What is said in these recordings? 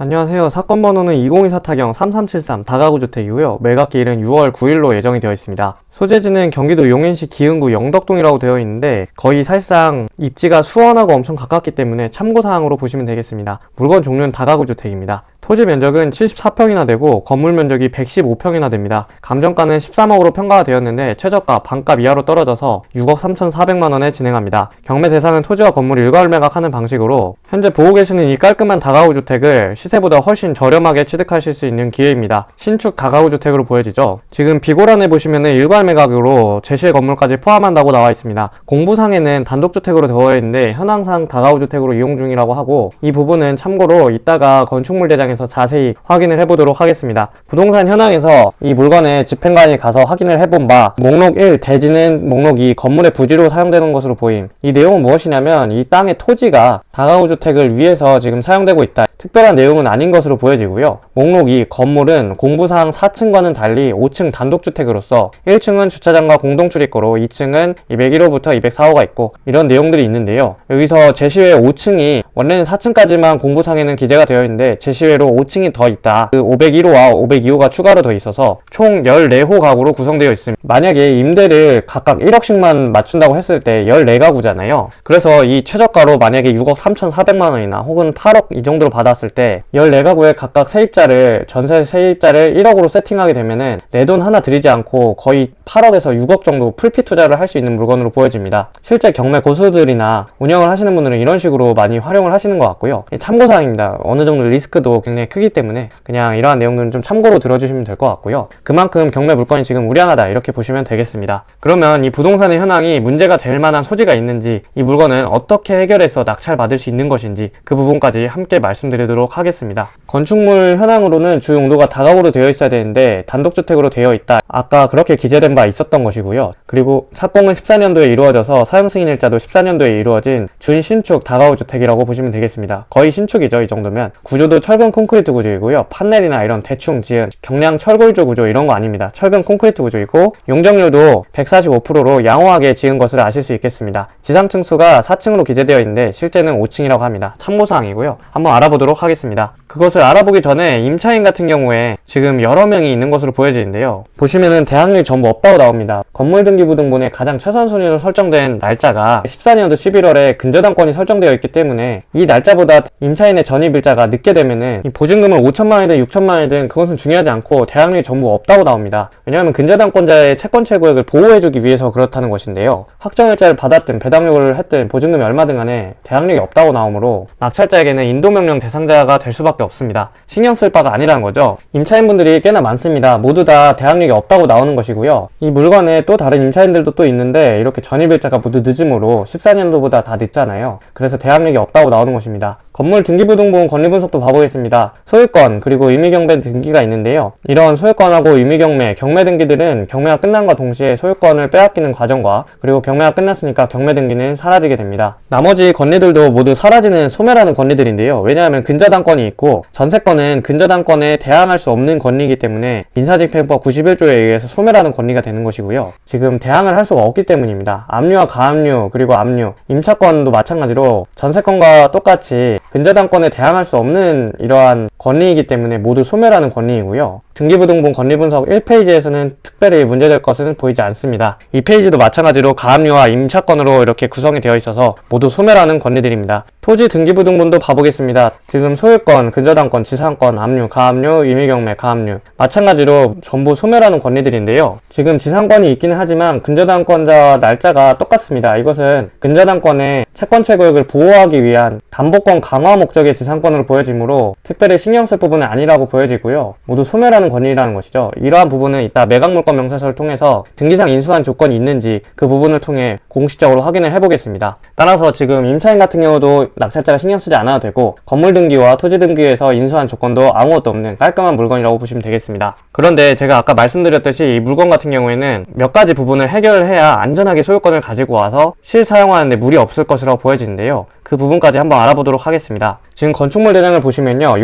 안녕하세요. 사건 번호는 2024타경3373 다가구 주택이고요. 매각기일은 6월 9일로 예정이 되어 있습니다. 소재지는 경기도 용인시 기흥구 영덕동이라고 되어 있는데 거의 사실상 입지가 수원하고 엄청 가깝기 때문에 참고사항으로 보시면 되겠습니다. 물건 종류는 다가구 주택입니다. 토지 면적은 74평이나 되고 건물 면적이 115평이나 됩니다. 감정가는 13억으로 평가가 되었는데 최저가 반값 이하로 떨어져서 6억 3,400만원에 진행합니다. 경매 대상은 토지와 건물 일괄 매각하는 방식으로 현재 보고 계시는 이 깔끔한 다가구 주택을 시세보다 훨씬 저렴하게 취득하실 수 있는 기회입니다. 신축 다가구 주택으로 보여지죠. 지금 비고란에 보시면은 일괄 매각으로 제시의 건물까지 포함한다고 나와 있습니다. 공부상에는 단독주택으로 되어 있는데 현황상 다가구 주택으로 이용 중이라고 하고 이 부분은 참고로 이따가 건축물 대장에서 자세히 확인을 해보도록 하겠습니다. 부동산 현황에서 이 물건의 집행관이 가서 확인을 해본 바 목록 1 대지는 목록 2 건물의 부지로 사용되는 것으로 보임. 이 내용은 무엇이냐면 이 땅의 토지가 다가구 주택을 위해서 지금 사용되고 있다. 특별한 내용은 아닌 것으로 보여지고요. 목록 2 건물은 공부상 4층과는 달리 5층 단독주택으로서 1층은 주차장과 공동출입구로 2층은 201호부터 204호가 있고 이런 내용들이 있는데요. 여기서 제시외 5층이 원래는 4층까지만 공부상에는 기재가 되어 있는데 제시외로 5층이 더 있다. 그 501호와 502호가 추가로 더 있어서 총 14호 가구로 구성되어 있습니다. 만약에 임대를 각각 1억씩만 맞춘다고 했을 때 14가구잖아요. 그래서 이 최저가로 만약에 6억 3,400만원이나 혹은 8억 이 정도로 받았을 때 14가구에 각각 세입자를 전세 세입자를 1억으로 세팅하게 되면은 내 돈 하나 들이지 않고 거의 8억에서 6억 정도 풀피 투자를 할 수 있는 물건으로 보여집니다. 실제 경매 고수들이나 운영을 하시는 분들은 이런 식으로 많이 활용을 하시는 것 같고요. 참고사항입니다. 어느 정도 리스크도 굉장히 크기 때문에 그냥 이러한 내용들은 좀 참고로 들어주시면 될 것 같고요. 그만큼 경매 물건이 지금 우량하다 이렇게 보시면 되겠습니다. 그러면 이 부동산의 현황이 문제가 될 만한 소지가 있는지 이 물건은 어떻게 해결해서 낙찰받을 수 있는 것인지 그 부분까지 함께 말씀드리도록 하겠습니다. 건축물 현황으로는 주 용도가 다가구로 되어 있어야 되는데 단독주택으로 되어 있다. 아까 그렇게 기재된 바 있었던 것이고요. 그리고 착공은 14년도에 이루어져서 사용승인일자도 14년도에 이루어진 준신축 다가구 주택이라고 보시면 되겠습니다. 거의 신축이죠. 이 정도면. 구조도 철근 콘크리트 구조이고요. 판넬이나 이런 대충 지은 경량 철골조 구조 이런 거 아닙니다. 철근 콘크리트 구조이고 용적률도 145%로 양호하게 지은 것을 아실 수 있겠습니다. 지상층 수가 4층으로 기재되어 있는데 실제는 5층이라고 합니다. 참고사항이고요. 한번 알아보도록 하겠습니다. 그것을 알아보기 전에 임차인 같은 경우에 지금 여러 명이 있는 것으로 보여지는데요. 보시면은 대항력이 전부 없다고 나옵니다. 건물등기부등본에 가장 최선순위로 설정된 날짜가 14년도 11월에 근저당권이 설정되어 있기 때문에 이 날짜보다 임차인의 전입일자가 늦게 되면은 이 보증금을 5천만원이든 6천만원이든 그것은 중요하지 않고 대항력이 전부 없다고 나옵니다. 왜냐하면 근저당권자의 채권 채구액을 보호해주기 위해서 그렇다는 것인데요. 확정일자를 받았든 배당료를 했든 보증금이 얼마든 간에 대항력이 없다고 나오므로 낙찰자에게는 인도명령 대상자가 될 수밖에 없습니다. 신경 쓸 바가 아니라는 거죠. 임차인분들이 꽤나 많습니다. 모두 다 대항력이 없다고 나오는 것이고요. 이 물건에 또 다른 임차인들도 또 있는데 이렇게 전입일자가 모두 늦음으로 14년도보다 다 늦잖아요. 그래서 대항력이 없다고 나오는 것입니다. 건물 등기부등본 권리분석도 봐보겠습니다. 소유권 그리고 임의경매 등기가 있는데요. 이런 소유권하고 임의경매, 경매 등기들은 경매가 끝난과 동시에 소유권을 빼앗기는 과정과 그리고 경매가 끝났으니까 경매 등기는 사라지게 됩니다. 나머지 권리들도 모두 사라지는 소멸하는 권리들인데요. 왜냐하면 근저당권이 있고 전세권은 근저당권에 대항할 수 없는 권리이기 때문에 민사집행법 91조에 의해서 소멸하는 권리가 되는 것이고요. 지금 대항을 할 수가 없기 때문입니다. 압류와 가압류 그리고 압류, 임차권도 마찬가지로 전세권과 똑같이 근저당권에 대항할 수 없는 이러한 권리이기 때문에 모두 소멸하는 권리이고요. 등기부등본 권리분석 1페이지에서는 특별히 문제될 것은 보이지 않습니다. 2페이지도 마찬가지로 가압류와 임차권으로 이렇게 구성이 되어 있어서 모두 소멸하는 권리들입니다. 토지 등기부등본도 봐보겠습니다. 지금 소유권, 근저당권, 지상권, 압류, 가압류, 임의경매, 가압류 마찬가지로 전부 소멸하는 권리들인데요. 지금 지상권이 있기는 하지만 근저당권자와 날짜가 똑같습니다. 이것은 근저당권의 채권 채구액을 보호하기 위한 담보권 강화 목적의 지상권으로 보여지므로 특별히 신경 쓸 부분은 아니라고 보여지고요. 모두 소멸하는 권리라는 것이죠. 이러한 부분은 이따 매각물건 명세서를 통해서 등기상 인수한 조건이 있는지 그 부분을 통해 공식적으로 확인을 해보겠습니다. 따라서 지금 임차인 같은 경우도 낙찰자가 신경 쓰지 않아도 되고 건물 등기와 토지 등기에서 인수한 조건도 아무것도 없는 깔끔한 물건이라고 보시면 되겠습니다. 그런데 제가 아까 말씀드렸듯이 이 물건 같은 경우에는 몇 가지 부분을 해결해야 안전하게 소유권을 가지고 와서 실사용하는데 무리 없을 것이라고 보여지는데요. 그 부분까지 한번 알아보도록 하겠습니다. 하겠습니다. 지금 건축물 대장을 보시면요,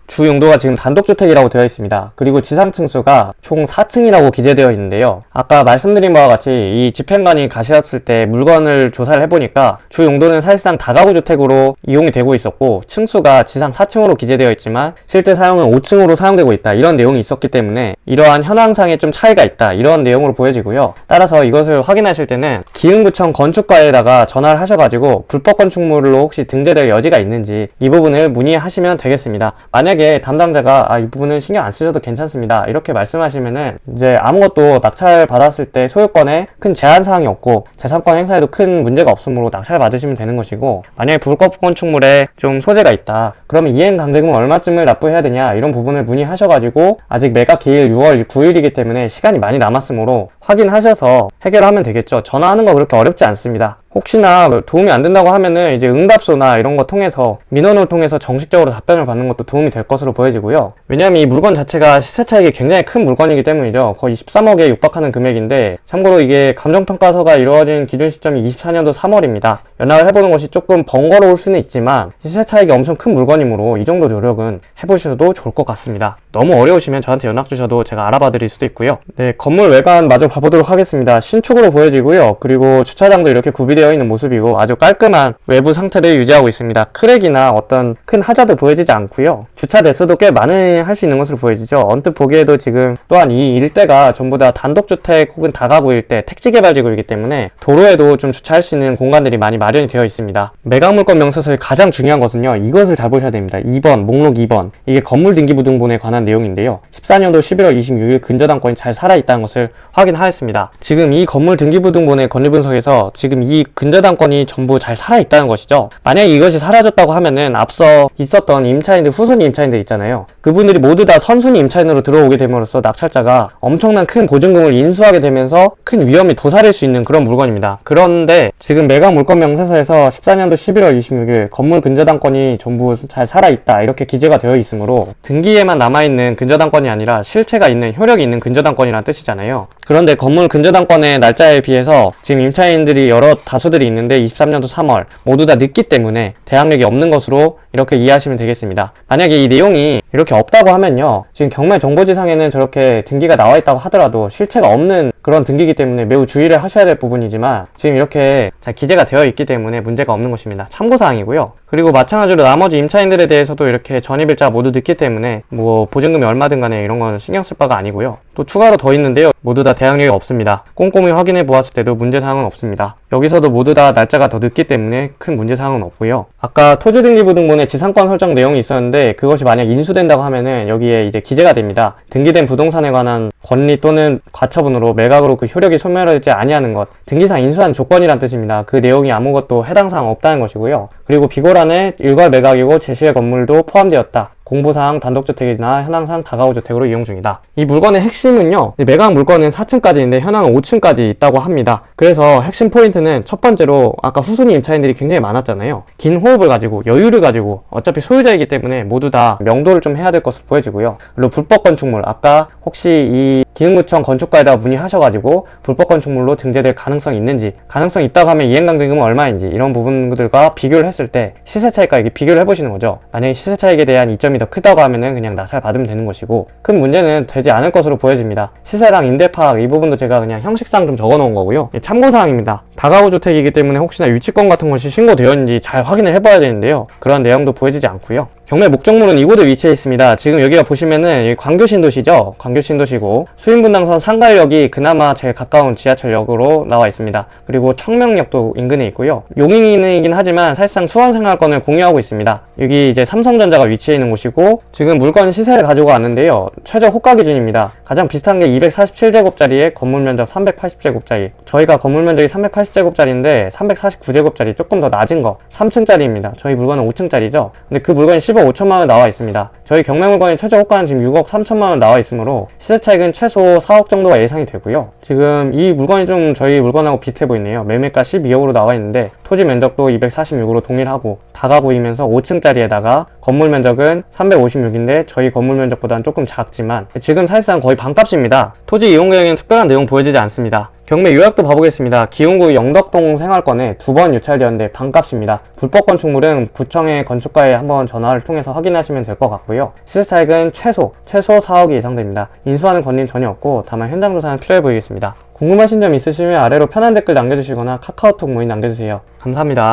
주 용도가 지금 단독주택이라고 되어 있습니다. 그리고 지상층수가 총 4층이라고 기재되어 있는데요, 아까 말씀드린 바와 같이 이 집행관이 가셨을 때 물건을 조사를 해보니까 주 용도는 사실상 다가구 주택으로 이용이 되고 있었고, 층수가 지상 4층으로 기재되어 있지만 실제 사용은 5층으로 사용되고 있다, 이런 내용이 있었기 때문에 이러한 현황상에 좀 차이가 있다, 이런 내용으로 보여지고요. 따라서 이것을 확인하실 때는 기흥구청 건축과에다가 전화를 하셔가지고 불법 건축물로 혹시 등재될 여지가 있는지 이 부분을 문의하시면 되겠습니다. 만약에 담당자가 이 부분은 신경 안 쓰셔도 괜찮습니다, 이렇게 말씀하시면은 이제 아무것도 낙찰 받았을 때 소유권에 큰 제한사항이 없고 재산권 행사에도 큰 문제가 없으므로 낙찰 받으시면 되는 것이고, 만약에 불법 건축물에 좀 소재가 있다 그러면 이행강제금은 얼마쯤을 납부해야 되냐, 이런 부분을 문의하셔가지고 아직 매각 기일 6월 9일이기 때문에 시간이 많이 남았으므로 확인하셔서 해결하면 되겠죠. 전화하는 거 그렇게 어렵지 않습니다. 혹시나 도움이 안 된다고 하면은 이제 응답소나 이런 거 통해서 민원을 통해서 정식적으로 답변을 받는 것도 도움이 될 것으로 보여지고요. 왜냐하면 이 물건 자체가 시세 차익이 굉장히 큰 물건이기 때문이죠. 거의 13억에 육박하는 금액인데, 참고로 이게 감정평가서가 이루어진 기준 시점이 24년도 3월입니다. 연락을 해보는 것이 조금 번거로울 수는 있지만 시세 차익이 엄청 큰 물건이므로 이 정도 노력은 해보셔도 좋을 것 같습니다. 너무 어려우시면 저한테 연락 주셔도 제가 알아봐 드릴 수도 있고요. 네, 건물 외관 마저 봐보도록 하겠습니다. 신축으로 보여지고요. 그리고 주차장도 이렇게 구비되어 있는 모습이고 아주 깔끔한 외부 상태를 유지하고 있습니다. 크랙이나 어떤 큰 하자도 보여지지 않고요. 주차 대수도 꽤 많이 할 수 있는 것으로 보여지죠. 언뜻 보기에도 지금 또한 이 일대가 전부 다 단독주택 혹은 다가구 일대, 택지개발지구이기 때문에 도로에도 좀 주차할 수 있는 공간들이 많이 마련이 되어 있습니다. 매각물건 명세서의 가장 중요한 것은요, 이것을 잘 보셔야 됩니다. 2번, 목록 2번. 이게 건물등기부등본에 관한 내용인데요, 14년도 11월 26일 근저당권이 잘 살아있다는 것을 확인하였습니다. 지금 이 건물등기부등본의 권리분석에서 지금 이 근저당권이 전부 잘 살아있다는 것이죠. 만약에 이것이 사라졌다고 하면은 앞서 있었던 임차인들, 후순위 임차인들 있잖아요, 그분들이 모두 다 선순위 임차인으로 들어오게 됨으로써 낙찰자가 엄청난 큰 보증금을 인수하게 되면서 큰 위험이 도사릴 수 있는 그런 물건입니다. 그런데 지금 매각 물건 명세서에서 14년도 11월 26일 건물 근저당권이 전부 잘 살아있다, 이렇게 기재가 되어 있으므로 등기에만 남아있는 근저당권이 아니라 실체가 있는, 효력이 있는 근저당권이라는 뜻이잖아요. 그런데 건물 근저당권의 날짜에 비해서 지금 임차인들이 여러 다수들이 있는데 23년도 3월 모두 다 늦기 때문에 대항력이 없는 것으로 이렇게 이해하시면 되겠습니다. 만약에 이 내용이 이렇게 없다고 하면요, 지금 경매정보지상에는 저렇게 등기가 나와 있다고 하더라도 실체가 없는 그런 등기이기 때문에 매우 주의를 하셔야 될 부분이지만 지금 이렇게 잘 기재가 되어 있기 때문에 문제가 없는 것입니다. 참고사항이고요. 그리고 마찬가지로 나머지 임차인들에 대해서도 이렇게 전입일자가 모두 늦기 때문에 뭐 보증금이 얼마든 간에 이런 건 신경 쓸 바가 아니고요. 또 추가로 더 있는데요, 모두 다 대항력이 없습니다. 꼼꼼히 확인해 보았을 때도 문제사항은 없습니다. 여기서도 모두 다 날짜가 더 늦기 때문에 큰 문제사항은 없고요. 아까 토지등기부등본에 지상권 설정 내용이 있었는데 그것이 만약 인수된다고 하면은 여기에 이제 기재가 됩니다. 등기된 부동산에 관한 권리 또는 가처분으로 매각으로 그 효력이 소멸하지 아니하는 것, 등기상 인수한 조건이란 뜻입니다. 그 내용이 아무것도 해당 사항 없다는 것이고요. 그리고 비고란에 일괄 매각이고 제시의 건물도 포함되었다. 공보사항 단독주택이나 현황상 다가구주택으로 이용 중이다. 이 물건의 핵심은요, 매각 물건은 4층까지인데 현황은 5층까지 있다고 합니다. 그래서 핵심 포인트는 첫 번째로 아까 후순위 임차인들이 굉장히 많았잖아요. 긴 호흡을 가지고 여유를 가지고 어차피 소유자이기 때문에 모두 다 명도를 좀 해야 될 것으로 보여지고요. 그리고 불법 건축물, 아까 혹시 이 기흥구청 건축과에다가 문의하셔가지고 불법 건축물로 등재될 가능성이 있는지, 가능성이 있다고 하면 이행강제금은 얼마인지, 이런 부분들과 비교를 했을 때 시세 차익과 이게 비교를 해보시는 거죠. 만약에 시세 차익에 대한 이점이 더 크다고 하면은 그냥 낙찰 받으면 되는 것이고, 큰 문제는 되지 않을 것으로 보여집니다. 시세랑 임대 파악 이 부분도 제가 그냥 형식상 좀 적어 놓은 거고요. 참고사항입니다. 다가구 주택이기 때문에 혹시나 유치권 같은 것이 신고되어 있는지 잘 확인을 해봐야 되는데요, 그런 내용도 보여지지 않고요. 경매 목적물은 이곳에 위치해 있습니다. 지금 여기가 보시면은 광교신도시죠. 광교신도시고 수인분당선 상가역이 그나마 제일 가까운 지하철역으로 나와 있습니다. 그리고 청명역도 인근에 있고요. 용인이긴 하지만 사실상 수원생활권을 공유하고 있습니다. 여기 이제 삼성전자가 위치해 있는 곳이고, 지금 물건 시세를 가지고 왔는데요, 최저 호가 기준입니다. 가장 비슷한 게 247제곱짜리에 건물 면적 380제곱짜리, 저희가 건물 면적이 380제곱짜리인데 349제곱짜리 조금 더 낮은 거 3층짜리입니다. 저희 물건은 5층짜리죠. 근데 그 물건이 10억 5천만원 나와 있습니다. 저희 경매 물건의 최저 호가는 지금 6억 3천만원 나와 있으므로 시세 차익은 최소 4억 정도가 예상이 되고요. 지금 이 물건이 좀 저희 물건하고 비슷해 보이네요. 매매가 12억으로 나와 있는데 토지 면적도 246으로 동일하고 다가구이면서 5층짜리에다가 건물 면적은 356인데 저희 건물 면적보다는 조금 작지만 지금 사실상 거의 반값입니다. 토지 이용 계획에는 특별한 내용 보여지지 않습니다. 경매 요약도 봐보겠습니다. 기흥구 영덕동 생활권에 2번 유찰되었는데 반값입니다. 불법 건축물은 구청의 건축가에 한번 전화를 통해서 확인하시면 될 것 같고요. 시세 차익은 최소 4억이 예상됩니다. 인수하는 권리는 전혀 없고 다만 현장 조사는 필요해 보이겠습니다. 궁금하신 점 있으시면 아래로 편한 댓글 남겨주시거나 카카오톡 모임 남겨주세요. 감사합니다.